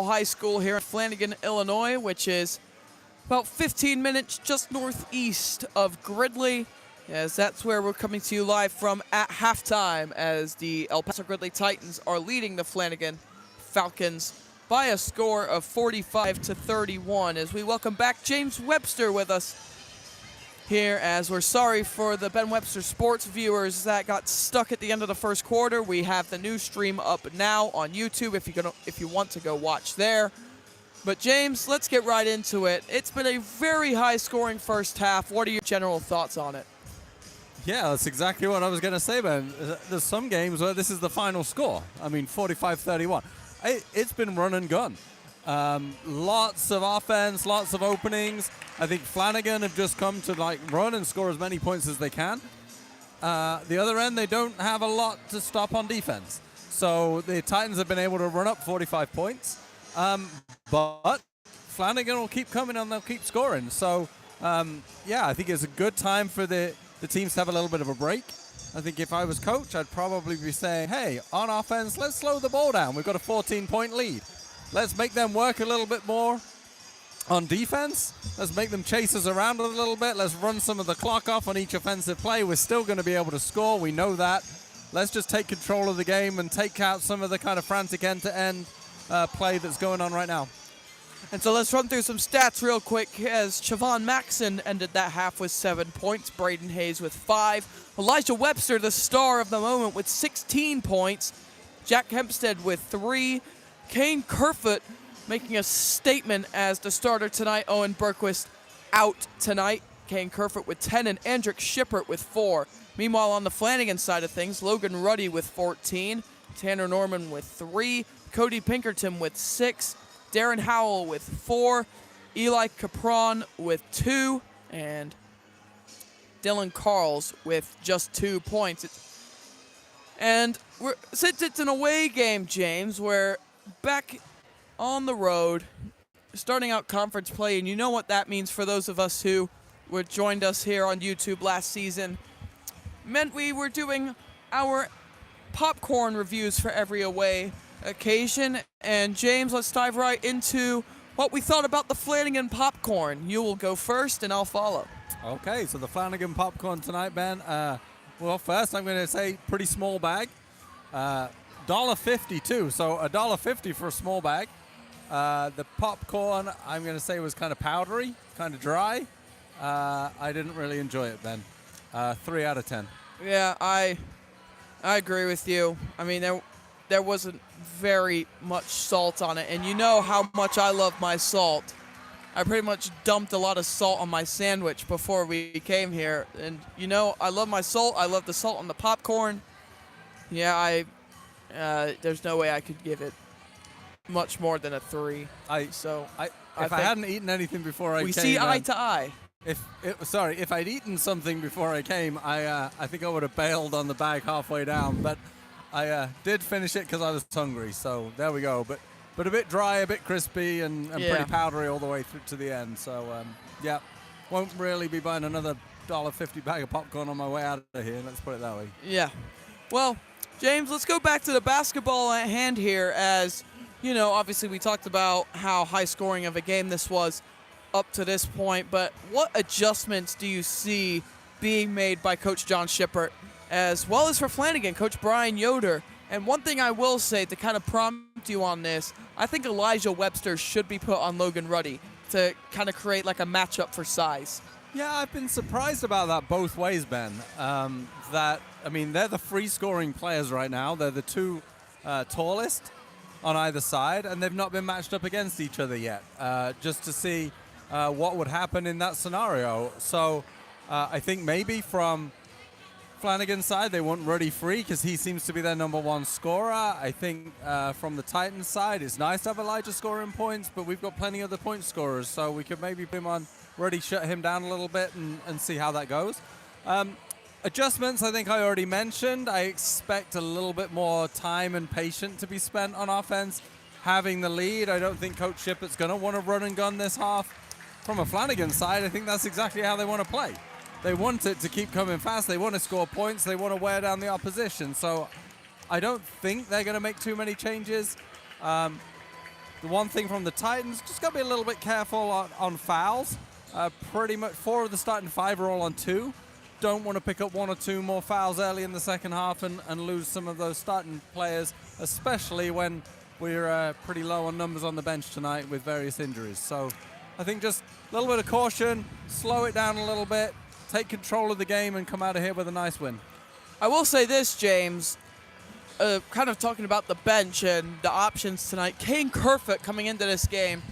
High School here in Flanagan, Illinois, which is about 15 minutes just northeast of Gridley, as that's where we're coming to you live from at halftime, as the El Paso Gridley Titans are leading the Flanagan Falcons by a score of 45-31. As we welcome back James Webster with us here, as we're sorry for the Ben Webster Sports viewers that got stuck at the end of the first quarter. We have the new stream up now on YouTube if you want to go watch there. But James, let's get right into it. It's been a very high-scoring first half. What are your general thoughts on it? Yeah, that's exactly what I was going to say, Ben. There's some games where this is the final score. I mean, 45-31. It's been run and gun. Lots of offense, lots of openings. I think Flanagan have just come to run and score as many points as they can. The other end, they don't have a lot to stop on defense. So the Titans have been able to run up 45 points. But Flanagan will keep coming and they'll keep scoring. So, yeah, I think it's a good time for the teams to have a little bit of a break. I think if I was coach, I'd probably be saying, hey, on offense, let's slow the ball down. We've got a 14-point lead. Let's make them work a little bit more on defense. Let's make them chase us around a little bit. Let's run some of the clock off on each offensive play. We're still going to be able to score. We know that. Let's just take control of the game and take out some of the kind of frantic end-to-end play that's going on right now. And so let's run through some stats real quick, as Chavon Maxson ended that half with 7 points, Braden Hayes with 5, Elijah Webster, the star of the moment, with 16 points, Jack Hempstead with 3, Kane Kerfoot making a statement as the starter tonight, Owen Berquist out tonight, Kane Kerfoot with 10, and Andrick Shippert with 4. Meanwhile, on the Flanagan side of things, Logan Ruddy with 14, Tanner Norman with 3, Cody Pinkerton with 6, Darren Howell with 4, Eli Capron with 2, and Dylan Carls with just 2 points. And since it's an away game, James, we're back on the road, starting out conference play, and you know what that means for those of us who joined us here on YouTube last season. Meant we were doing our popcorn reviews for every away occasion. And James, let's dive right into what we thought about the Flanagan popcorn. You will go first and I'll follow. Okay, so the Flanagan popcorn tonight, Ben. Well, first I'm going to say pretty small bag. $1.50 too, so $1.50 for a small bag. The popcorn, I'm going to say, was kind of powdery, kind of dry. I didn't really enjoy it, Ben. 3 out of 10. Yeah, I agree with you. I mean, there wasn't very much salt on it, and you know how much I love my salt. I pretty much dumped a lot of salt on my sandwich before we came here, and you know I love my salt. I love the salt on the popcorn. Yeah, there's no way I could give it much more than a 3. If I hadn't eaten anything before I came, we see eye to eye. If I'd eaten something before I came, I think I would have bailed on the bag halfway down, but I did finish it because I was hungry, so there we go. But a bit dry, a bit crispy, and pretty powdery all the way through to the end. So, yeah, won't really be buying another $1.50 bag of popcorn on my way out of here, let's put it that way. Yeah. Well, James, let's go back to the basketball at hand here, as, you know, obviously we talked about how high-scoring of a game this was up to this point, but what adjustments do you see being made by Coach John Shippert, as well as for Flanagan, Coach Brian Yoder? And one thing I will say to kind of prompt you on this, I think Elijah Webster should be put on Logan Ruddy to kind of create like a matchup for size. Yeah, I've been surprised about that both ways, Ben. I mean, they're the free-scoring players right now. They're the 2 tallest on either side, and they've not been matched up against each other yet, just to see what would happen in that scenario. So I think maybe from Flanagan's side, they want Ruddy free because he seems to be their #1 scorer. I think from the Titans side, it's nice to have Elijah scoring points, but we've got plenty of other point scorers, so we could maybe put him on Ruddy, shut him down a little bit, and see how that goes. Adjustments, I think I already mentioned. I expect a little bit more time and patience to be spent on offense. Having the lead, I don't think Coach Shippert's going to want to run and gun this half. From a Flanagan side, I think that's exactly how they want to play. They want it to keep coming fast. They want to score points. They want to wear down the opposition. So I don't think they're going to make too many changes. The one thing from the Titans, just got to be a little bit careful on fouls. Pretty much 4 of the starting 5 are all on 2. Don't want to pick up 1 or 2 more fouls early in the second half and lose some of those starting players, especially when we're pretty low on numbers on the bench tonight with various injuries. So I think just a little bit of caution, slow it down a little bit, take control of the game, and come out of here with a nice win. I will say this, James, kind of talking about the bench and the options tonight. Kane Kerfoot coming into this game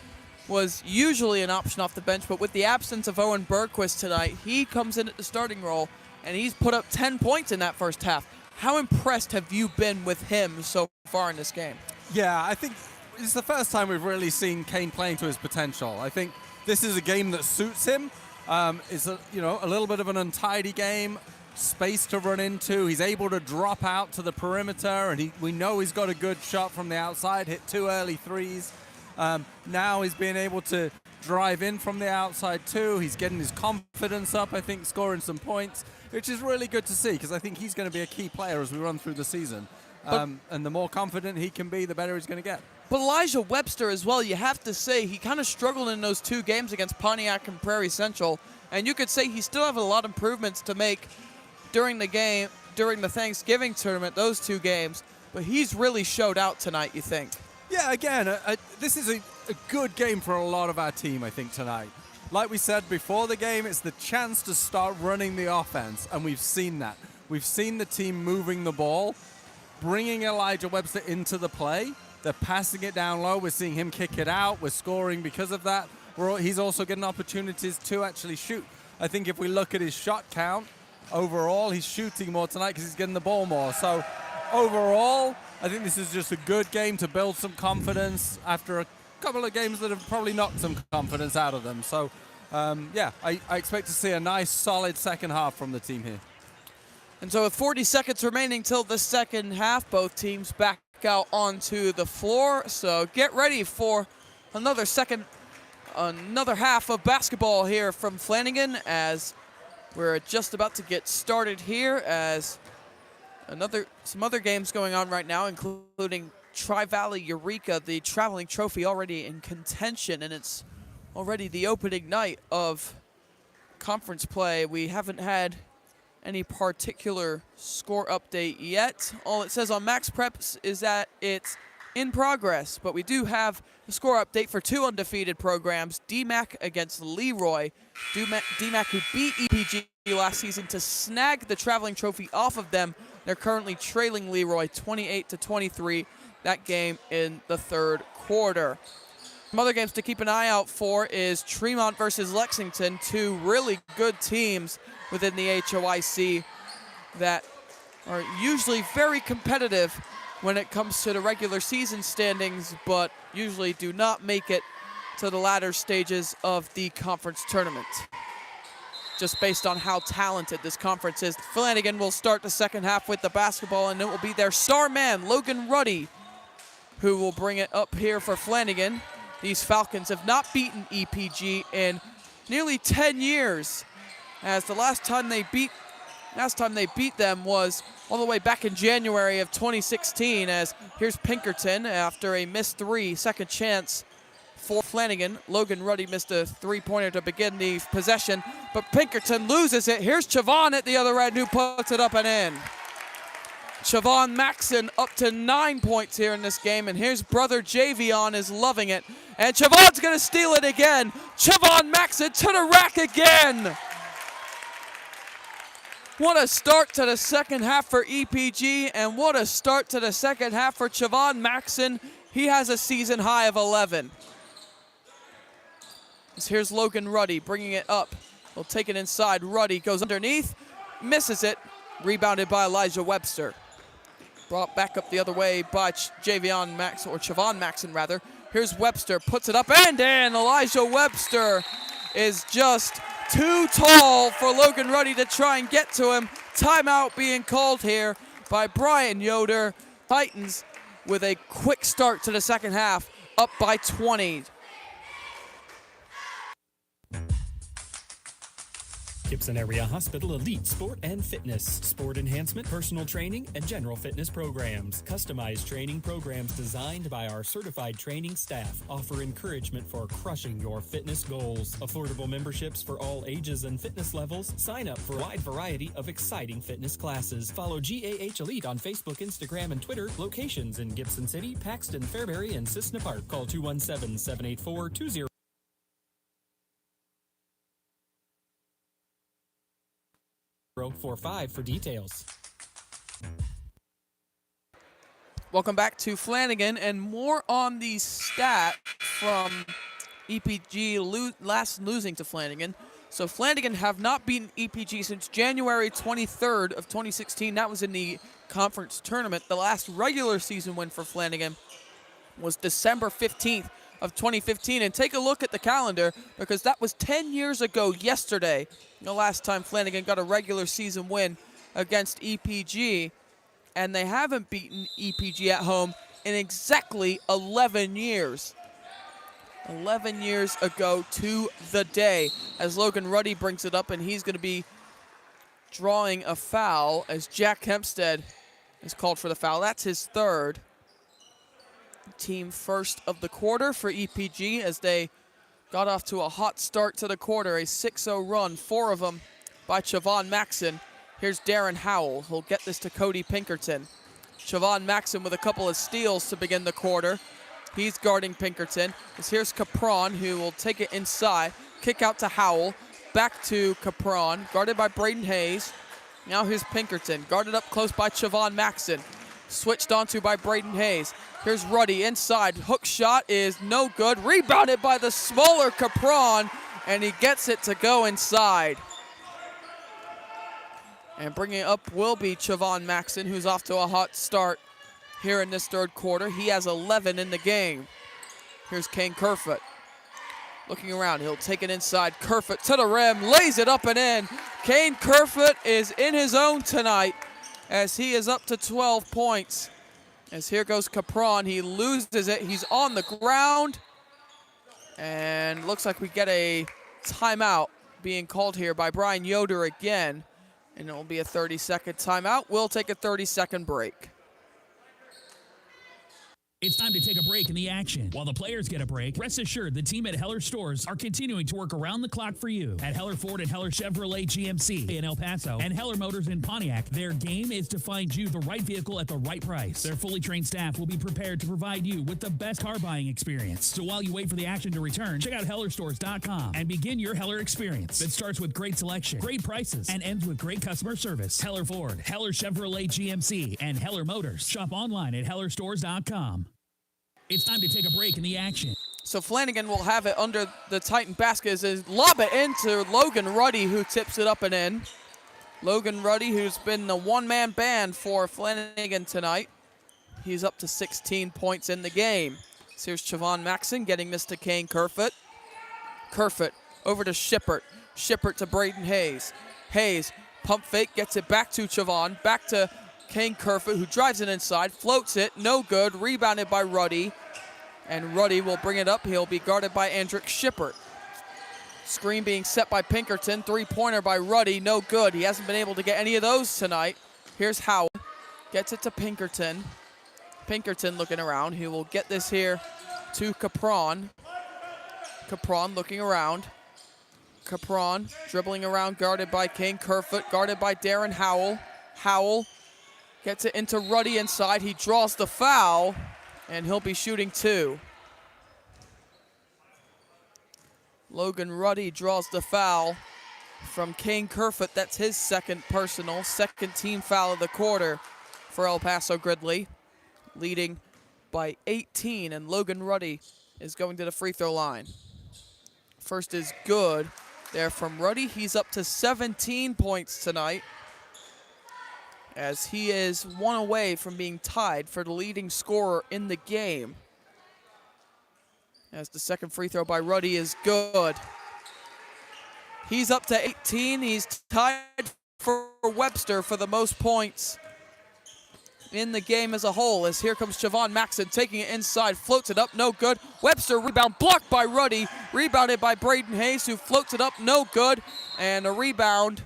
was usually an option off the bench, but with the absence of Owen Bergquist tonight, he comes in at the starting role, and he's put up 10 points in that first half. How impressed have you been with him so far in this game? Yeah, I think it's the first time we've really seen Kane playing to his potential. I think this is a game that suits him. It's a little bit of an untidy game, space to run into. He's able to drop out to the perimeter, and we know he's got a good shot from the outside, hit 2 early threes. Now he's being able to drive in from the outside too. He's getting his confidence up, I think, scoring some points, which is really good to see because I think he's going to be a key player as we run through the season. And the more confident he can be, the better he's going to get. But Elijah Webster as well, you have to say, he kind of struggled in those 2 games against Pontiac and Prairie Central, and you could say he still have a lot of improvements to make during the Thanksgiving tournament, those 2 games, but he's really showed out tonight, you think? Yeah, again, this is a good game for a lot of our team, I think, tonight. Like we said before the game, it's the chance to start running the offense, and we've seen that. We've seen the team moving the ball, bringing Elijah Webster into the play. They're passing it down low. We're seeing him kick it out. We're scoring because of that. He's also getting opportunities to actually shoot. I think if we look at his shot count, overall, he's shooting more tonight because he's getting the ball more. So overall, I think this is just a good game to build some confidence after a couple of games that have probably knocked some confidence out of them. So, I expect to see a nice, solid second half from the team here. And so with 40 seconds remaining till the second half, both teams back out onto the floor. So get ready for another half of basketball here from Flanagan as we're just about to get started here as some other games going on right now, including Tri-Valley Eureka, the traveling trophy already in contention, and it's already the opening night of conference play. We haven't had any particular score update yet. All it says on Max Preps is that it's in progress, but we do have a score update for 2 undefeated programs, DMAC against Leroy. DMAC who beat EPG last season to snag the traveling trophy off of them. They're currently trailing Leroy 28-23, that game in the 3rd quarter. Some other games to keep an eye out for is Tremont versus Lexington, 2 really good teams within the HOIC that are usually very competitive when it comes to the regular season standings, but usually do not make it to the latter stages of the conference tournament, just based on how talented this conference is. Flanagan will start the second half with the basketball, and it will be their star man, Logan Ruddy, who will bring it up here for Flanagan. These Falcons have not beaten EPG in nearly 10 years, as the last time they beat them was all the way back in January of 2016, as here's Pinkerton after a missed 3, second chance for Flanagan. Logan Ruddy missed a 3-pointer to begin the possession, but Pinkerton loses it. Here's Chavon at the other end who puts it up and in. Chavon Maxon up to 9 points here in this game, and here's brother Javion is loving it. And Chavon's gonna steal it again. Chavon Maxon to the rack again. What a start to the second half for EPG, and what a start to the second half for Chavon Maxon. He has a season high of 11. Here's Logan Ruddy bringing it up. He'll take it inside. Ruddy goes underneath, misses it. Rebounded by Elijah Webster. Brought back up the other way by Chavon Maxon rather. Here's Webster, puts it up and in. Elijah Webster is just too tall for Logan Ruddy to try and get to him. Timeout being called here by Brian Yoder. Titans with a quick start to the second half, up by 20. Get Gibson Area Hospital Elite Sport and Fitness, sport enhancement, personal training, and general fitness programs. Customized training programs designed by our certified training staff offer encouragement for crushing your fitness goals. Affordable memberships for all ages and fitness levels. Sign up for a wide variety of exciting fitness classes. Follow GAH Elite on Facebook, Instagram, and Twitter. Locations in Gibson City, Paxton, Fairbury, and Cissna Park. Call 217-784-2045 for details. Welcome back to Flanagan, and more on the stat from EPG last losing to Flanagan. So Flanagan have not beaten EPG since January 23rd of 2016. That was in the conference tournament. The last regular season win for Flanagan was December 15th of 2015. And take a look at the calendar, because that was 10 years ago yesterday, the last time Flanagan got a regular season win against EPG. And they haven't beaten EPG at home in exactly 11 years. 11 years ago to the day, as Logan Ruddy brings it up, and he's going to be drawing a foul as Jack Hempstead is called for the foul. That's his third. Team first of the quarter for EPG as they got off to a hot start to the quarter. A 6-0 run, 4 of them by Chavon Maxson. Here's Darren Howell. He'll get this to Cody Pinkerton. Chavon Maxson with a couple of steals to begin the quarter. He's guarding Pinkerton. Here's Capron, who will take it inside. Kick out to Howell. Back to Capron, guarded by Braden Hayes. Now here's Pinkerton, guarded up close by Chavon Maxson. Switched onto by Braden Hayes. Here's Ruddy inside. Hook shot is no good. Rebounded by the smaller Capron, and he gets it to go inside. And bringing it up will be Chavon Maxson, who's off to a hot start here in this third quarter. He has 11 in the game. Here's Kane Kerfoot. Looking around, he'll take it inside. Kerfoot to the rim, lays it up and in. Kane Kerfoot is in his own tonight as he is up to 12 points. As here goes Capron, he loses it. He's on the ground. And looks like we get a timeout being called here by Brian Yoder again. And it will be a 30-second timeout. We'll take a 30-second break. It's time to take a break in the action. While the players get a break, rest assured the team at Heller Stores are continuing to work around the clock for you. At Heller Ford and Heller Chevrolet GMC in El Paso and Heller Motors in Pontiac, their game is to find you the right vehicle at the right price. Their fully trained staff will be prepared to provide you with the best car buying experience. So while you wait for the action to return, check out HellerStores.com and begin your Heller experience that starts with great selection, great prices, and ends with great customer service. Heller Ford, Heller Chevrolet GMC, and Heller Motors. Shop online at HellerStores.com. It's time to take a break in the action. So Flanagan will have it under the Titan basket as they lob it into Logan Ruddy, who tips it up and in. Logan Ruddy, who's been the one-man band for Flanagan tonight. He's up to 16 points in the game. So here's Chavon Maxson getting this to Kane Kerfoot. Kerfoot over to Shippert. Shippert to Braden Hayes. Hayes, pump fake, gets it back to Chavon. Back to Kane Kerfoot, who drives it inside, floats it, no good, rebounded by Ruddy. And Ruddy will bring it up. He'll be guarded by Andrick Shippert. Screen being set by Pinkerton. Three-pointer by Ruddy, no good. He hasn't been able to get any of those tonight. Here's Howell. Gets it to Pinkerton. Pinkerton looking around. He will get this here to Capron. Capron looking around. Capron dribbling around, guarded by Kane Kerfoot, guarded by Darren Howell. Howell gets it into Ruddy inside. He draws the foul, and he'll be shooting two. Logan Ruddy draws the foul from Kane Kerfoot. That's his second personal, second team foul of the quarter for El Paso Gridley, leading by 18, and Logan Ruddy is going to the free throw line. First is good there from Ruddy. He's up to 17 points tonight, as he is one away from being tied for the leading scorer in the game. As the second free throw by Ruddy is good. He's up to 18. He's tied for Webster for the most points in the game as a whole, as here comes Chavon Maxson taking it inside, floats it up, no good. Webster rebound, blocked by Ruddy, rebounded by Braden Hayes, who floats it up, no good. And a rebound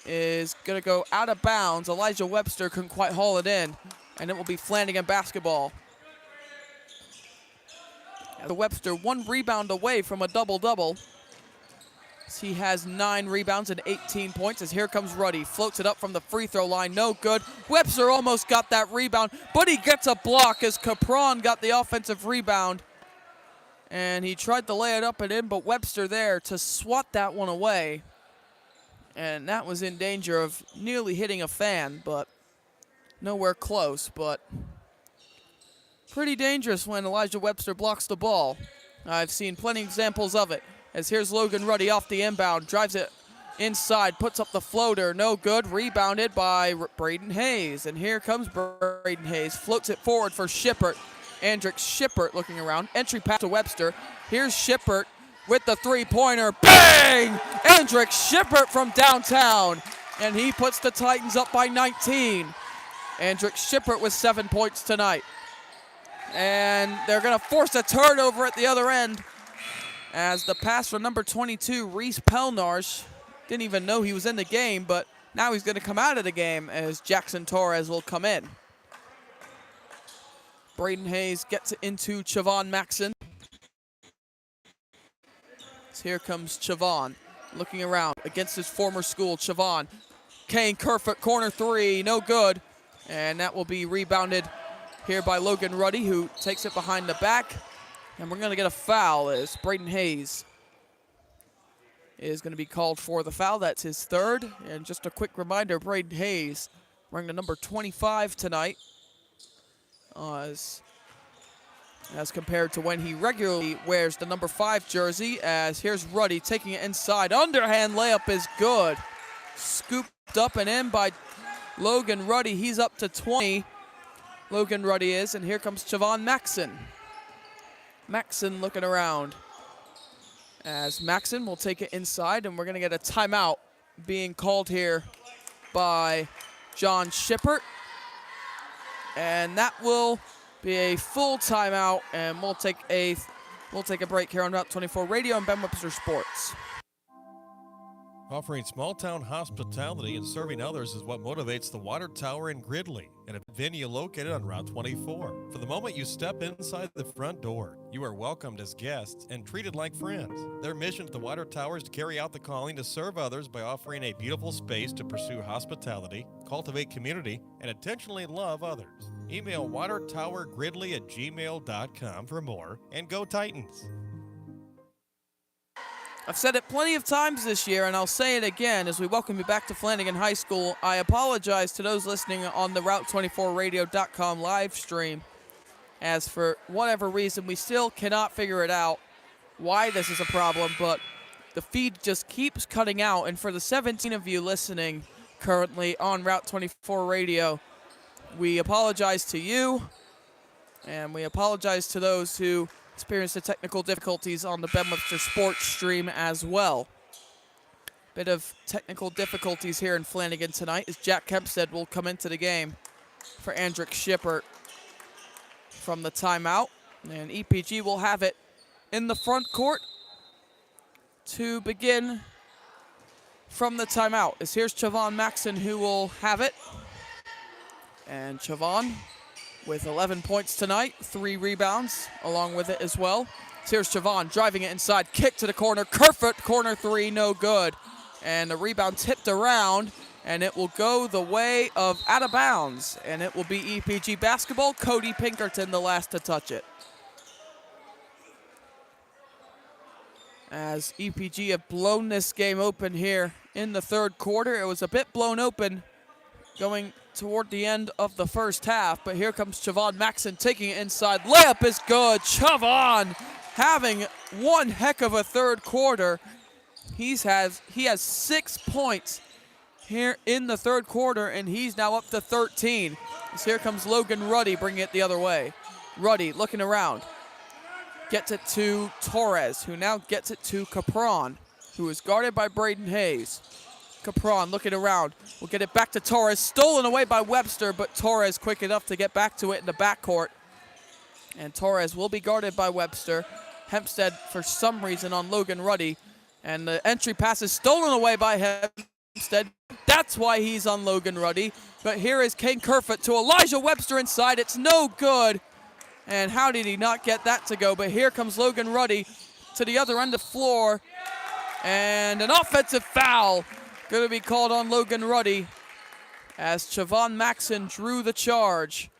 is going to go out of bounds. Elijah Webster couldn't quite haul it in, and it will be Flanagan basketball. The Webster 1 rebound away from a double-double. He has 9 rebounds and 18 points as here comes Ruddy. Floats it up from the free throw line, no good. Webster almost got that rebound, but he gets a block as Capron got the offensive rebound. And he tried to lay it up and in, but Webster there to swat that one away. And that was in danger of nearly hitting a fan, but nowhere close. But pretty dangerous when Elijah Webster blocks the ball. I've seen plenty of examples of it. As here's Logan Ruddy off the inbound, drives it inside, puts up the floater, no good, rebounded by Braden Hayes. And here comes Braden Hayes, floats it forward for Shippert. Andrick Shippert looking around, entry pass to Webster. Here's Shippert with the three-pointer, bang! Andrick Shippert from downtown, and he puts the Titans up by 19. Andrick Shippert with 7 points tonight. And they're gonna force a turnover at the other end, as the pass from number 22, Reese Pelnarsh, didn't even know he was in the game, but now he's going to come out of the game as Jackson Torres will come in. Braden Hayes gets it into Chavon Maxson. So here comes Chavon, looking around against his former school. Chavon, Kane Kerfoot, corner 3, no good. And that will be rebounded here by Logan Ruddy, who takes it behind the back. And we're going to get a foul as Braden Hayes is going to be called for the foul. That's his 3rd. And just a quick reminder, Braden Hayes wearing the number 25 tonight, as compared to when he regularly wears the number 5 jersey. As here's Ruddy taking it inside. Underhand layup is good. Scooped up and in by Logan Ruddy. He's up to 20. Logan Ruddy is. And here comes Chavon Maxson. Maxson looking around, as Maxson will take it inside, and we're going to get a timeout being called here by John Shippert. And that will be a full timeout, and we'll take a break here on Route 24 Radio and Ben Webster Sports. Offering small-town hospitality and serving others is what motivates the Water Tower in Gridley, a venue located on Route 24. For the moment you step inside the front door, you are welcomed as guests and treated like friends. Their mission at the Water Tower is to carry out the calling to serve others by offering a beautiful space to pursue hospitality, cultivate community, and intentionally love others. Email watertowergridley@gmail.com for more, and go Titans! I've said it plenty of times this year, and I'll say it again as we welcome you back to Flanagan High School. I apologize to those listening on the Route24Radio.com live stream, as for whatever reason, we still cannot figure it out why this is a problem, but the feed just keeps cutting out. And for the 17 of you listening currently on Route 24 Radio, we apologize to you, and we apologize to those who experienced the technical difficulties on the Ben Webster Sports stream as well. Bit of technical difficulties here in Flanagan tonight as Jack Kempstead will come into the game for Andrick Shippert from the timeout. And EPG will have it in the front court to begin from the timeout. As here's Chavon Maxson who will have it. And Chavon with 11 points tonight, 3 rebounds along with it as well. So here's Chavon driving it inside, kick to the corner, Kerfoot, corner 3, no good. And the rebound tipped around, and it will go the way of out of bounds. And it will be EPG basketball, Cody Pinkerton the last to touch it. As EPG have blown this game open here in the 3rd quarter. It was a bit blown open going toward the end of the first half, but here comes Chavon Maxson taking it inside. Layup is good. Chavon having one heck of a 3rd quarter. He has 6 points here in the 3rd quarter, and he's now up to 13. So here comes Logan Ruddy bringing it the other way. Ruddy looking around. Gets it to Torres, who now gets it to Capron, who is guarded by Braden Hayes. Capron looking around. We'll get it back to Torres. Stolen away by Webster, but Torres quick enough to get back to it in the backcourt. And Torres will be guarded by Webster. Hempstead, for some reason, on Logan Ruddy. And the entry pass is stolen away by Hempstead. That's why he's on Logan Ruddy. But here is Kane Kerfoot to Elijah Webster inside. It's no good. And how did he not get that to go? But here comes Logan Ruddy to the other end of the floor. And an offensive foul going to be called on Logan Ruddy as Chavon Maxson drew the charge.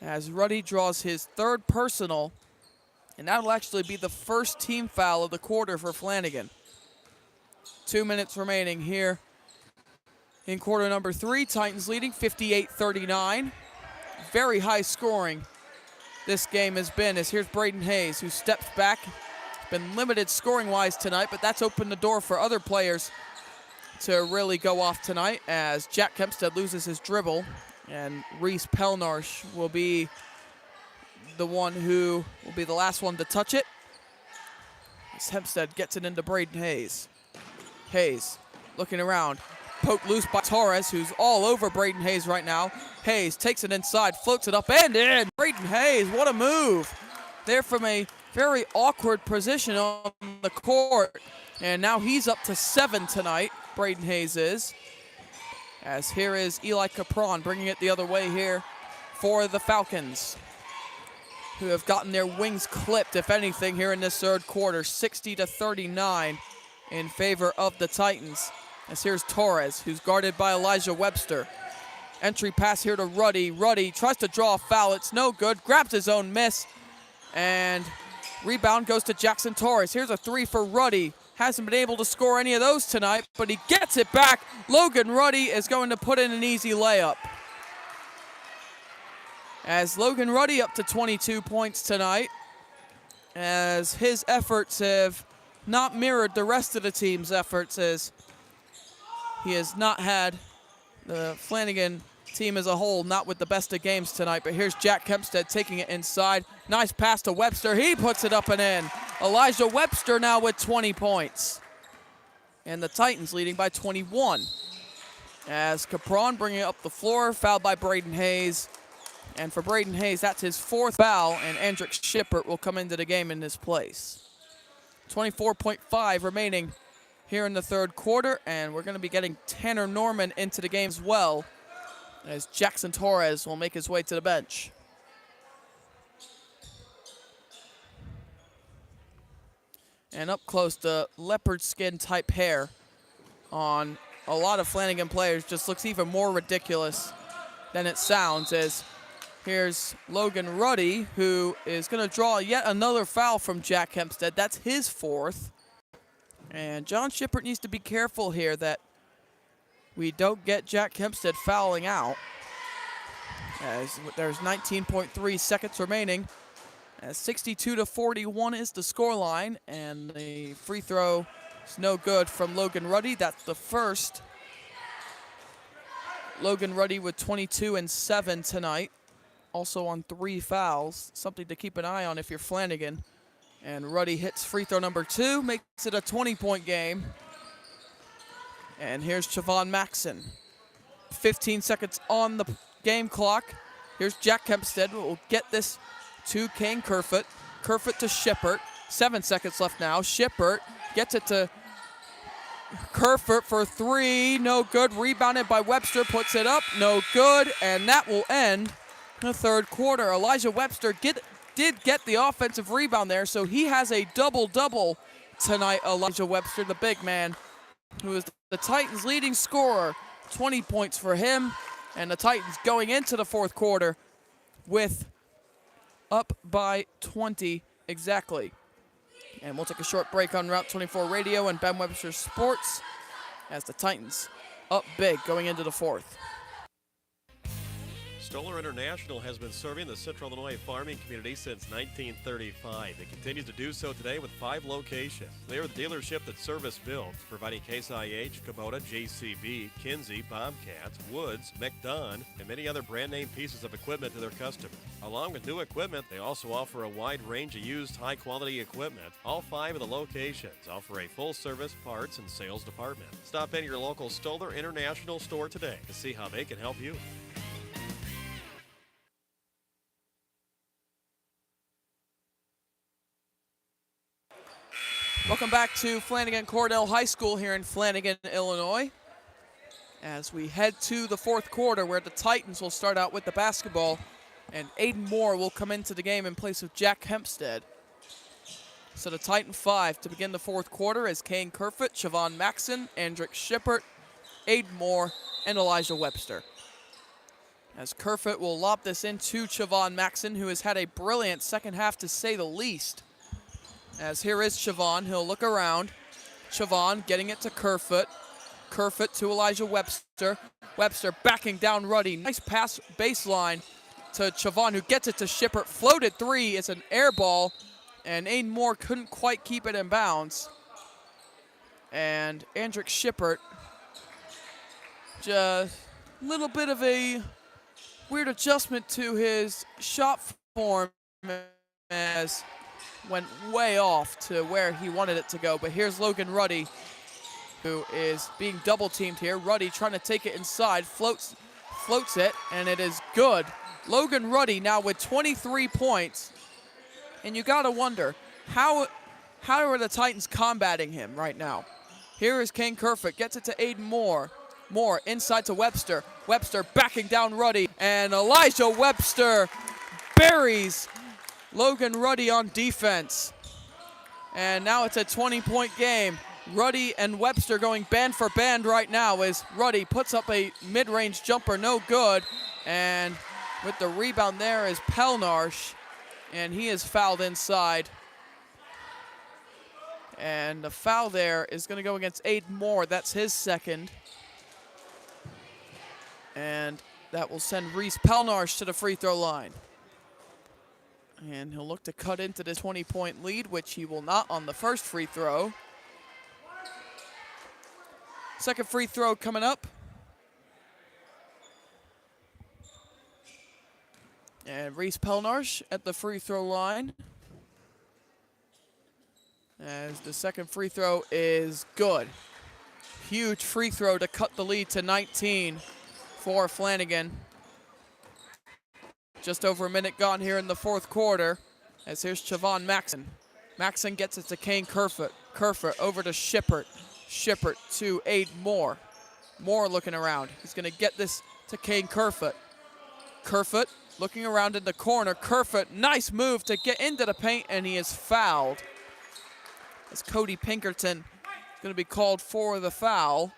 As Ruddy draws his third personal. And that'll actually be the first team foul of the quarter for Flanagan. 2 minutes remaining here in quarter number 3. Titans leading 58-39. Very high scoring this game has been, as here's Braden Hayes, who steps back. Been limited scoring-wise tonight, but that's opened the door for other players to really go off tonight, as Jack Hempstead loses his dribble, and Reese Pelnarsh will be the one who will be the last one to touch it. As Hempstead gets it into Braden Hayes. Hayes looking around. Poked loose by Torres, who's all over Braden Hayes right now. Hayes takes it inside, floats it up and in. Braden Hayes, what a move. There from a very awkward position on the court. And now he's up to 7 tonight, Braden Hayes is. As here is Eli Capron bringing it the other way here for the Falcons, who have gotten their wings clipped, if anything, here in this third quarter. 60-39 in favor of the Titans. As here's Torres, who's guarded by Elijah Webster. Entry pass here to Ruddy. Ruddy tries to draw a foul. It's no good. Grabs his own miss. And rebound goes to Jackson Torres. Here's a 3 for Ruddy. Hasn't been able to score any of those tonight, but he gets it back. Logan Ruddy is going to put in an easy layup. As Logan Ruddy up to 22 points tonight, as his efforts have not mirrored the rest of the team's efforts, as he has not had the Flanagan team as a whole, not with the best of games tonight. But here's Jack Hempstead taking it inside. Nice pass to Webster. He puts it up and in. Elijah Webster now with 20 points. And the Titans leading by 21. As Capron bringing it up the floor, fouled by Braden Hayes. And for Braden Hayes, that's his 4th foul, and Andrick Shippert will come into the game in his place. 24.5 remaining here in the third quarter, and we're going to be getting Tanner Norman into the game as well, as Jackson Torres will make his way to the bench. And up close, the leopard skin type hair on a lot of Flanagan players just looks even more ridiculous than it sounds, as here's Logan Ruddy, who is going to draw yet another foul from Jack Hempstead. That's his 4th. And John Shippert needs to be careful here that we don't get Jack Hempstead fouling out, as there's 19.3 seconds remaining. As 62-41 is the scoreline, and the free throw is no good from Logan Ruddy. That's the first. Logan Ruddy with 22 and 7 tonight, also on 3 fouls. Something to keep an eye on if you're Flanagan. And Ruddy hits free throw number 2, makes it a 20-point game. And here's Chavon Maxson. 15 seconds on the game clock. Here's Jack Hempstead. We'll get this to Kane Kerfoot. Kerfoot to Shippert. 7 seconds left now. Shippert gets it to Kerfoot for 3. No good. Rebounded by Webster. Puts it up. No good. And that will end the third quarter. Elijah Webster did get the offensive rebound there, so he has a double-double tonight. Elijah Webster, the big man, who is the Titans' leading scorer. 20 points for him, and the Titans going into the fourth quarter with up by 20 exactly. And we'll take a short break on Route 24 Radio and Ben Webster Sports as the Titans up big going into the fourth. Stoller International has been serving the Central Illinois farming community since 1935. They continue to do so today with 5 locations. They are the dealership that service builds, providing Case IH, Kubota, JCB, Kinsey, Bobcats, Woods, McDonn, and many other brand name pieces of equipment to their customers. Along with new equipment, they also offer a wide range of used high-quality equipment. All 5 of the locations offer a full-service parts and sales department. Stop in your local Stoller International store today to see how they can help you. Welcome back to Flanagan-Cornell High School here in Flanagan, Illinois. As we head to the fourth quarter where the Titans will start out with the basketball and Aiden Moore will come into the game in place of Jack Hempstead. So the Titan 5 to begin the fourth quarter is Kane Kerfoot, Siobhan Maxson, Andrick Shippert, Aiden Moore, and Elijah Webster. As Kerfoot will lob this into Siobhan Maxson, who has had a brilliant second half to say the least. As here is Siobhan, he'll look around. Siobhan getting it to Kerfoot. Kerfoot to Elijah Webster. Webster backing down Ruddy. Nice pass baseline to Siobhan, who gets it to Shippert. Floated 3, it's an air ball, and Aiden Moore couldn't quite keep it in bounds. And Andrick Shippert, just a little bit of a weird adjustment to his shot form as went way off to where he wanted it to go. But here's Logan Ruddy, who is being double teamed here. Ruddy trying to take it inside, floats it, and it is good. Logan Ruddy now with 23 points. And you gotta wonder, how are the Titans combating him right now? Here is Kane Kerfoot, gets it to Aiden Moore. Moore inside to Webster. Webster backing down Ruddy, and Elijah Webster buries Logan Ruddy on defense. And now it's a 20-point game. Ruddy and Webster going band for band right now as Ruddy puts up a mid-range jumper, no good. And with the rebound there is Pelnarsh, and he is fouled inside. And the foul there is going to go against Aiden Moore. That's his second. And that will send Reese Pelnarsh to the free throw line. And he'll look to cut into this 20-point lead, which he will not on the first free throw. Second free throw coming up. And Reese Pelnarsh at the free throw line. As the second free throw is good. Huge free throw to cut the lead to 19 for Flanagan. Just over a minute gone here in the fourth quarter. As here's Siobhan Maxson. Maxson gets it to Kane Kerfoot. Kerfoot over to Shippert. Shippert to Aiden Moore. Moore looking around. He's going to get this to Kane Kerfoot. Kerfoot looking around in the corner. Kerfoot, nice move to get into the paint, and he is fouled. As Cody Pinkerton is going to be called for the foul.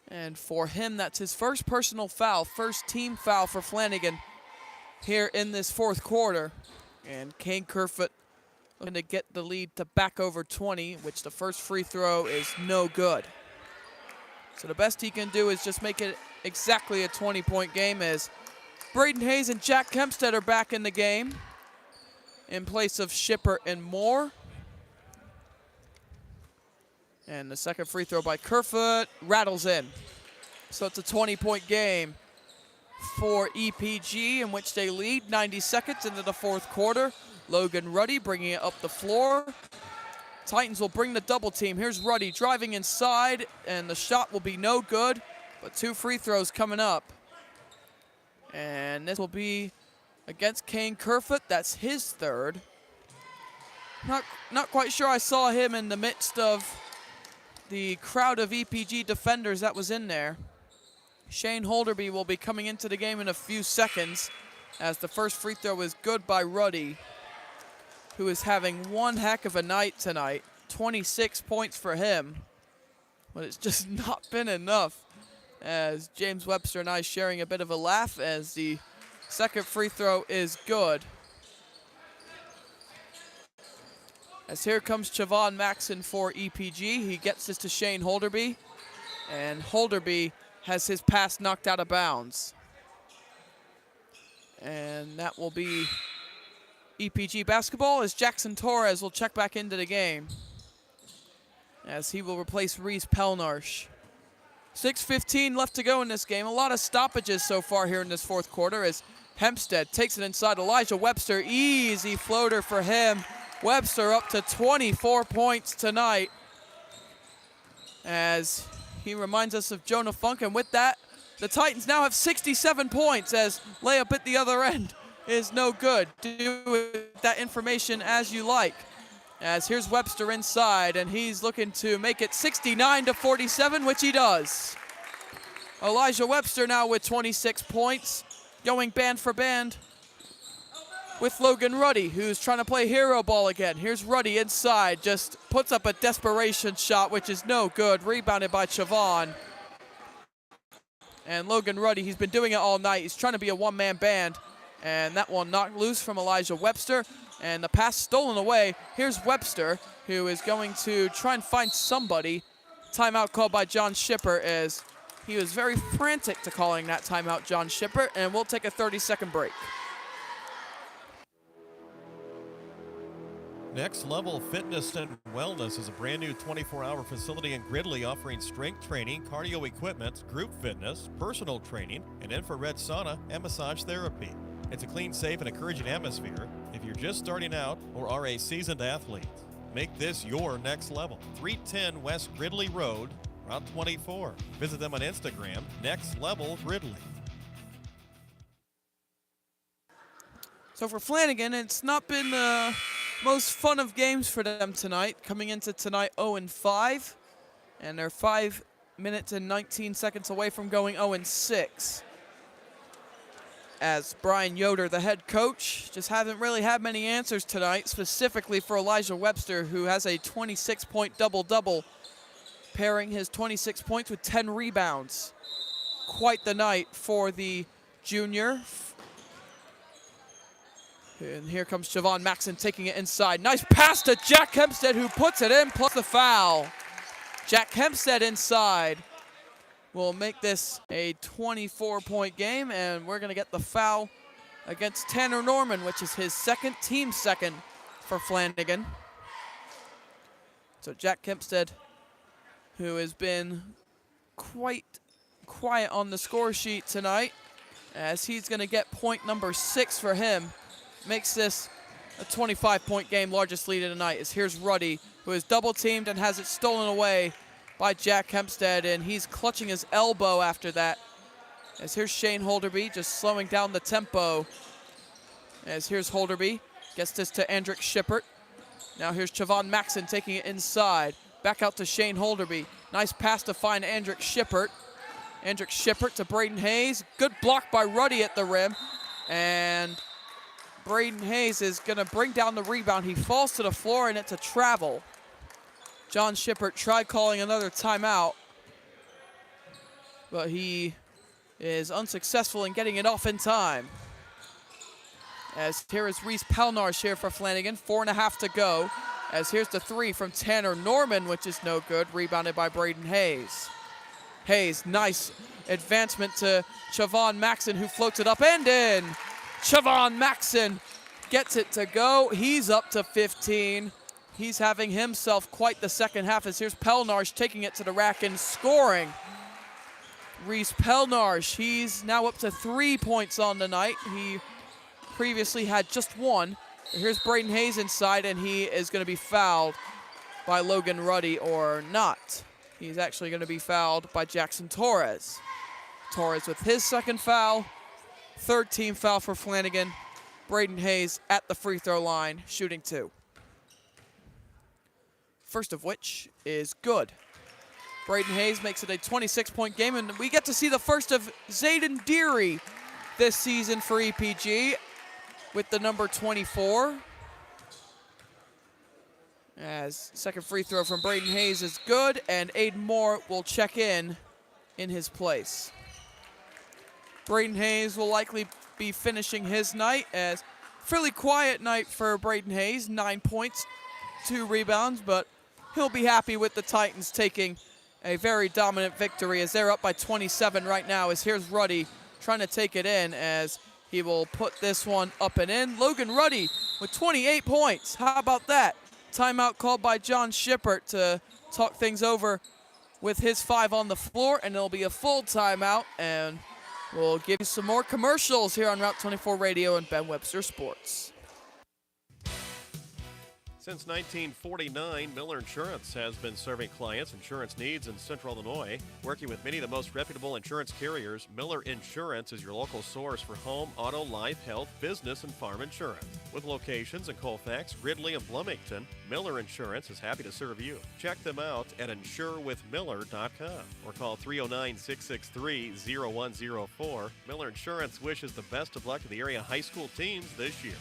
And for him, that's his first personal foul, first team foul for Flanagan here in this fourth quarter. And Kane Kerfoot looking to get the lead to back over 20, which the first free throw is no good. So the best he can do is just make it exactly a 20-point game as Braden Hayes and Jack Hempstead are back in the game in place of Shippert and Moore. And the second free throw by Kerfoot rattles in. So it's a 20-point game for EPG, in which they lead 90 seconds into the fourth quarter. Logan Ruddy bringing it up the floor. Titans will bring the double team. Here's Ruddy driving inside, and the shot will be no good, but 2 free throws coming up. And this will be against Kane Kerfoot. That's his third. Not quite sure I saw him in the midst of the crowd of EPG defenders that was in there. Shane Holderby will be coming into the game in a few seconds as the first free throw is good by Ruddy, who is having one heck of a night tonight. 26 points for him, but it's just not been enough. As James Webster and I sharing a bit of a laugh as the second free throw is good. As here comes Siobhan Maxson for EPG. He gets this to Shane Holderby, and Holderby has his pass knocked out of bounds. And that will be EPG basketball as Jackson Torres will check back into the game as he will replace Reese Pelnarsh. 6:15 left to go in this game. A lot of stoppages so far here in this fourth quarter as Hempstead takes it inside. Elijah Webster, easy floater for him. Webster up to 24 points tonight as he reminds us of Jonah Funk. And with that, the Titans now have 67 points as layup at the other end is no good. Do with that information as you like. As here's Webster inside, and he's looking to make it 69-47, which he does. Elijah Webster now with 26 points, going band for band with Logan Ruddy, who's trying to play hero ball again. Here's Ruddy inside, just puts up a desperation shot, which is no good. Rebounded by Chavon. And Logan Ruddy, he's been doing it all night. He's trying to be a one-man band. And that one knocked loose from Elijah Webster. And the pass stolen away. Here's Webster, who is going to try and find somebody. Timeout called by John Shipper as he was very frantic to calling that timeout, John Shipper. And we'll take a 30-second break. Next Level Fitness and Wellness is a brand new 24-hour facility in Gridley offering strength training, cardio equipment, group fitness, personal training, and infrared sauna and massage therapy. It's a clean, safe, and encouraging atmosphere if you're just starting out or are a seasoned athlete. Make this your next level. 310 West Gridley Road, Route 24. Visit them on Instagram, Next Level Gridley. So for Flanagan, it's not been the most fun of games for them tonight. Coming into tonight 0-5, and they're 5 minutes and 19 seconds away from going 0-6. As Brian Yoder, the head coach, just haven't really had many answers tonight, specifically for Elijah Webster, who has a 26-point double-double, pairing his 26 points with 10 rebounds. Quite the night for the junior. And here comes Chavon Maxson taking it inside. Nice pass to Jack Hempstead, who puts it in, plus the foul. Jack Hempstead inside will make this a 24-point game, and we're going to get the foul against Tanner Norman, which is his team second for Flanagan. So Jack Hempstead, who has been quite quiet on the score sheet tonight, as he's going to get point number 6 for him, makes this a 25-point game, largest lead of the night. As here's Ruddy, who is double-teamed and has it stolen away by Jack Hempstead, and he's clutching his elbow after that. As here's Shane Holderby, just slowing down the tempo. As here's Holderby, gets this to Andrick Shippert. Now here's Chavon Maxson taking it inside. Back out to Shane Holderby. Nice pass to find Andrick Shippert. Andrick Shippert to Braden Hayes. Good block by Ruddy at the rim. And Braden Hayes is gonna bring down the rebound. He falls to the floor, and it's a travel. John Shippert tried calling another timeout, but he is unsuccessful in getting it off in time. As here is Reese Pelnarsh here for Flanagan, 4.5 to go. As here's the three from Tanner Norman, which is no good, rebounded by Braden Hayes. Hayes, nice advancement to Chavon Maxson, who floats it up and in. Chavon Maxson gets it to go. He's up to 15. He's having himself quite the second half, as here's Pelnarsh taking it to the rack and scoring. Reese Pelnarsh, he's now up to 3 points on the night. He previously had just 1. Here's Braden Hayes inside, and he is going to be fouled by Logan Ruddy, or not. He's actually going to be fouled by Jackson Torres. Torres with his second foul. Third team foul for Flanagan. Braden Hayes at the free throw line, shooting 2. First of which is good. Braden Hayes makes it a 26-point game, and we get to see the first of Zayden Deary this season for EPG with the number 24. As second free throw from Braden Hayes is good, and Aiden Moore will check in his place. Braden Hayes will likely be finishing his night as fairly quiet night for Braden Hayes, 9 points, 2 rebounds, but he'll be happy with the Titans taking a very dominant victory as they're up by 27 right now. As here's Ruddy trying to take it in, as He will put this one up and in. Logan Ruddy with 28 points. How about that? Timeout called by John Shippert to talk things over with his 5 on the floor, and it'll be a full timeout, and we'll give you some more commercials here on Route 24 Radio and Ben Webster Sports. Since 1949, Miller Insurance has been serving clients' insurance needs in Central Illinois. Working with many of the most reputable insurance carriers, Miller Insurance is your local source for home, auto, life, health, business, and farm insurance. With locations in Colfax, Gridley, and Bloomington, Miller Insurance is happy to serve you. Check them out at insurewithmiller.com or call 309-663-0104. Miller Insurance wishes the best of luck to the area high school teams this year.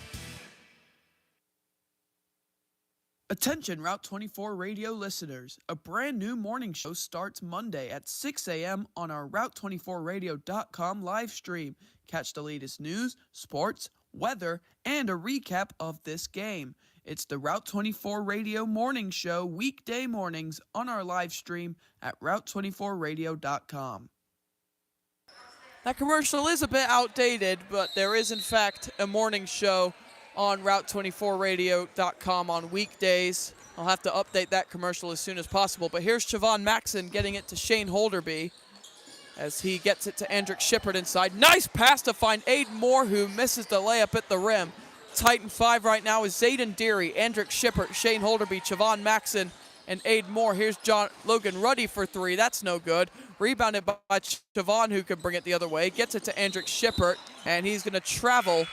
Attention Route 24 radio listeners. A brand new morning show starts Monday at 6 a.m. on our Route24Radio.com live stream. Catch the latest news, sports, weather, and a recap of this game. It's the Route 24 Radio Morning Show weekday mornings on our live stream at Route24Radio.com. That commercial is a bit outdated, but there is in fact a morning show on Route24Radio.com on weekdays. I'll have to update that commercial as soon as possible. But here's Chavon Maxson getting it to Shane Holderby as he gets it to Andrick Shippert inside. Nice pass to find Aiden Moore, who misses the layup at the rim. Titan 5 right now is Zayden Deary, Andrick Shippert, Shane Holderby, Chavon Maxson, and Aiden Moore. Here's Logan Ruddy for 3. That's no good. Rebounded by Chavon, who can bring it the other way. Gets it to Andrick Shippert, and he's going to travel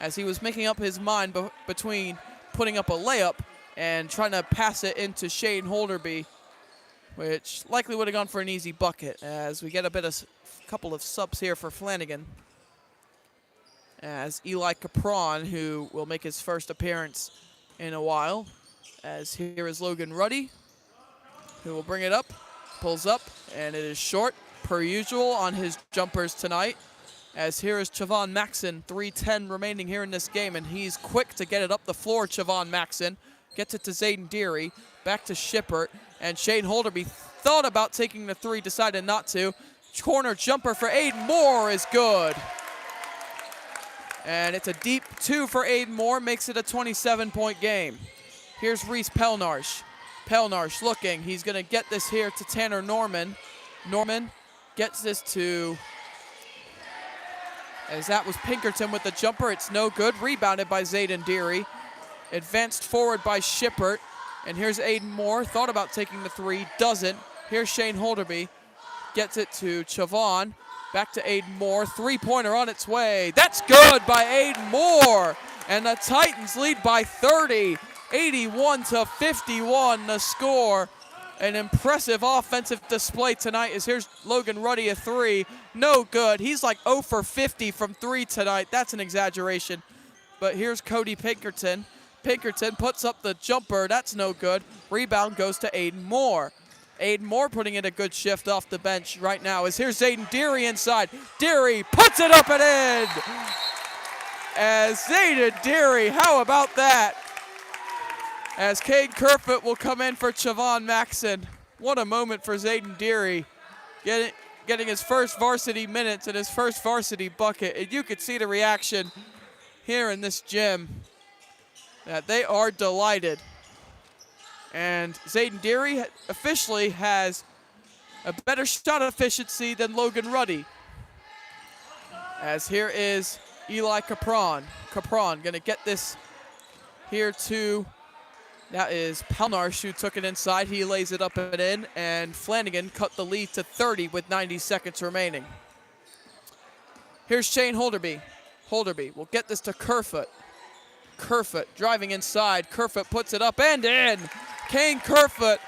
as he was making up his mind between putting up a layup and trying to pass it into Shane Holderby, which likely would have gone for an easy bucket, as we get a couple of subs here for Flanagan. As Eli Capron, who will make his first appearance in a while, as here is Logan Ruddy, who will bring it up, pulls up, and it is short, per usual, on his jumpers tonight. As here is Chavon Maxson, 3:10 remaining here in this game, and he's quick to get it up the floor, Chavon Maxson. Gets it to Zayden Deary, back to Shippert, and Shane Holderby thought about taking the 3, decided not to. Corner jumper for Aiden Moore is good. And it's a deep 2 for Aiden Moore, makes it a 27-point game. Here's Reese Pelnarsh. Pelnarsh looking, he's gonna get this here to Tanner Norman. Norman gets this to, as that was Pinkerton with the jumper, it's no good. Rebounded by Zayden Deary. Advanced forward by Shippert. And here's Aiden Moore, thought about taking the 3, doesn't. Here's Shane Holderby, gets it to Chavon. Back to Aiden Moore, 3-pointer on its way. That's good by Aiden Moore. And the Titans lead by 30, 81-51 the score. An impressive offensive display tonight as here's Logan Ruddy, a 3. No good. He's like 0 for 50 from 3 tonight. That's an exaggeration. But here's Cody Pinkerton. Pinkerton puts up the jumper. That's no good. Rebound goes to Aiden Moore. Aiden Moore putting in a good shift off the bench right now as here's Zayden Deary inside. Deary puts it up and in. As Zayden Deary, how about that? As Cade Kerfoot will come in for Chavon Maxson. What a moment for Zayden Deary, getting his first varsity minutes and his first varsity bucket. And you could see the reaction here in this gym, that they are delighted. And Zayden Deary officially has a better shot efficiency than Logan Ruddy. As here is Eli Capron. Capron gonna get this here to, that is Pelnarsh, who took it inside. He lays it up and in, and Flanagan cut the lead to 30 with 90 seconds remaining. Here's Shane Holderby. Holderby will get this to Kerfoot. Kerfoot driving inside. Kerfoot puts it up and in. Kane Kerfoot,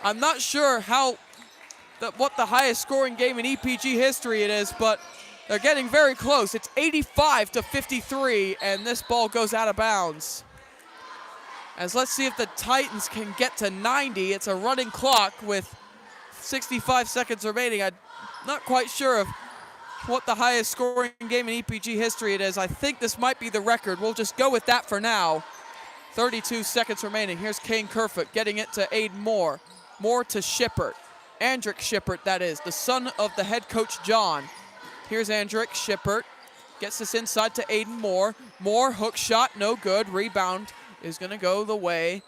I'm not sure what the highest scoring game in EPG history it is, but they're getting very close. It's 85-53, and this ball goes out of bounds. As let's see if the Titans can get to 90. It's a running clock with 65 seconds remaining. I'm not quite sure of what the highest scoring game in EPG history it is. I think this might be the record. We'll just go with that for now. 32 seconds remaining. Here's Kane Kerfoot getting it to Aiden Moore. Moore to Shippert. Andrick Shippert, that is, the son of the head coach John. Here's Andrick Shippert. Gets this inside to Aiden Moore. Moore, hook shot, no good. Rebound is going to go the way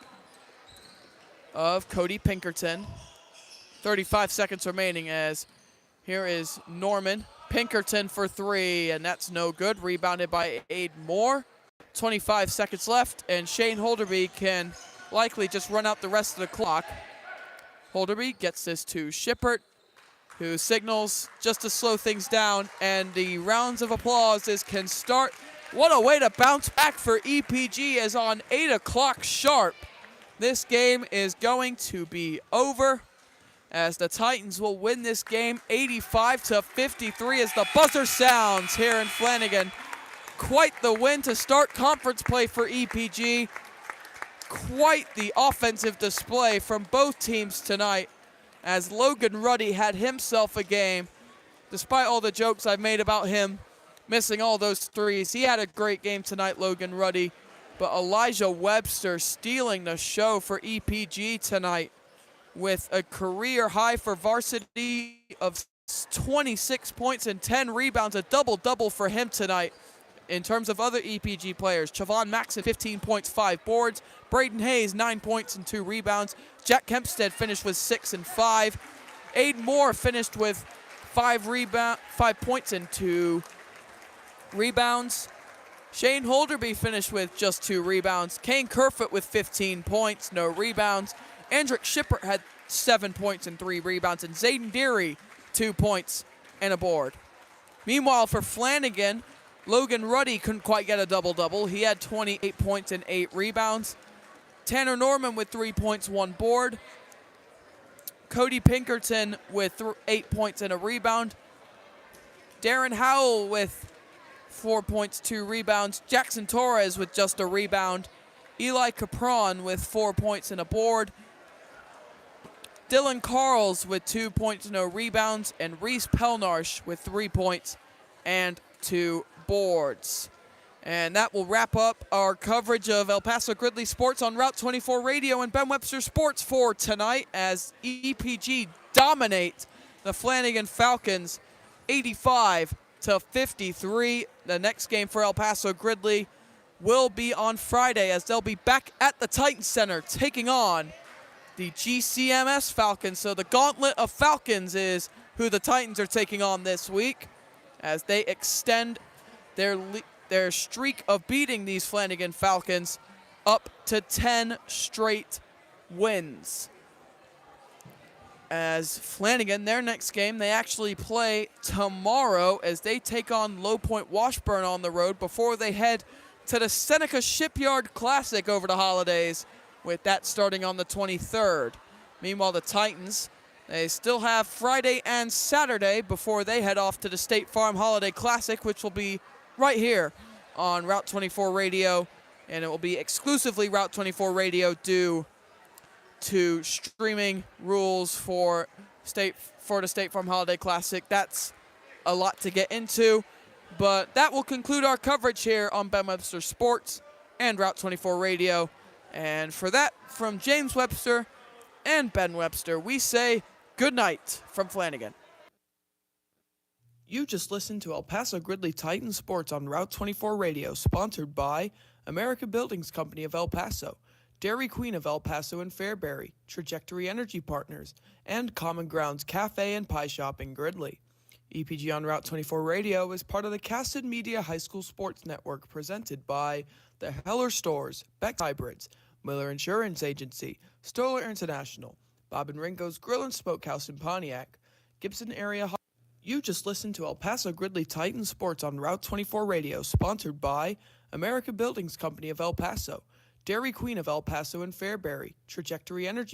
of Cody Pinkerton. 35 seconds remaining as here is Norman. Pinkerton for three, and that's no good. Rebounded by Aiden Moore. 25 seconds left, and Shane Holderby can likely just run out the rest of the clock. Holderby gets this to Shippert, who signals just to slow things down, and the rounds of applause can start. What a way to bounce back for EPG, as on 8 o'clock sharp, this game is going to be over, as the Titans will win this game 85-53 as the buzzer sounds here in Flanagan. Quite the win to start conference play for EPG. Quite the offensive display from both teams tonight, as Logan Ruddy had himself a game. Despite all the jokes I've made about him missing all those threes, he had a great game tonight, Logan Ruddy. But Elijah Webster stealing the show for EPG tonight with a career high for varsity of 26 points and 10 rebounds, a double-double for him tonight. In terms of other EPG players, Chavon Maxon, 15 points, 5 boards. Braden Hayes, 9 points and 2 rebounds. Jack Kempstead finished with 6 and 5. Aiden Moore finished with 5 points and 2 rebounds. Shane Holderby finished with just 2 rebounds. Kane Kerfoot with 15 points, no rebounds. Andrick Shippert had 7 points and 3 rebounds. And Zayden Deary, 2 points and a board. Meanwhile, for Flanagan, Logan Ruddy couldn't quite get a double-double. He had 28 points and 8 rebounds. Tanner Norman with 3 points, 1 board. Cody Pinkerton with 8 points and a rebound. Darren Howell with 4 points, 2 rebounds. Jackson Torres with just a rebound. Eli Capron with 4 points and a board. Dylan Carls with 2 points, no rebounds. And Reese Pelnarsh with 3 points and 2 boards. And that will wrap up our coverage of El Paso Gridley Sports on Route 24 Radio and Ben Webster Sports for tonight, as EPG dominate the Flanagan Falcons 85-53. The next game for El Paso Gridley will be on Friday, as they'll be back at the Titan Center taking on the GCMS Falcons. So the gauntlet of Falcons is who the Titans are taking on this week, as they extend their streak of beating these Flanagan Falcons up to 10 straight wins. As Flanagan, their next game, they actually play tomorrow as they take on Low Point Washburn on the road before they head to the Seneca Shipyard Classic over the holidays, with that starting on the 23rd. Meanwhile, the Titans, they still have Friday and Saturday before they head off to the State Farm Holiday Classic, which will be right here on Route 24 Radio, and it will be exclusively Route 24 Radio due to streaming rules for the State Farm Holiday Classic. That's a lot to get into, but that will conclude our coverage here on Ben Webster Sports and Route 24 Radio. And for that, from James Webster and Ben Webster, we say good night from Flanagan. You just listened to El Paso Gridley Titan Sports on Route 24 Radio, sponsored by American Buildings Company of El Paso, Dairy Queen of El Paso and Fairbury, Trajectory Energy Partners, and Common Grounds Cafe and Pie Shop in Gridley. EPG on Route 24 Radio is part of the Casted Media High School Sports Network, presented by the Heller Stores, Beck Hybrids, Miller Insurance Agency, Stoller International, Bob and Ringo's Grill and Smokehouse in Pontiac, Gibson Area. You just listened to El Paso Gridley Titan Sports on Route 24 Radio, sponsored by American Buildings Company of El Paso, Dairy Queen of El Paso and Fairbury, Trajectory Energy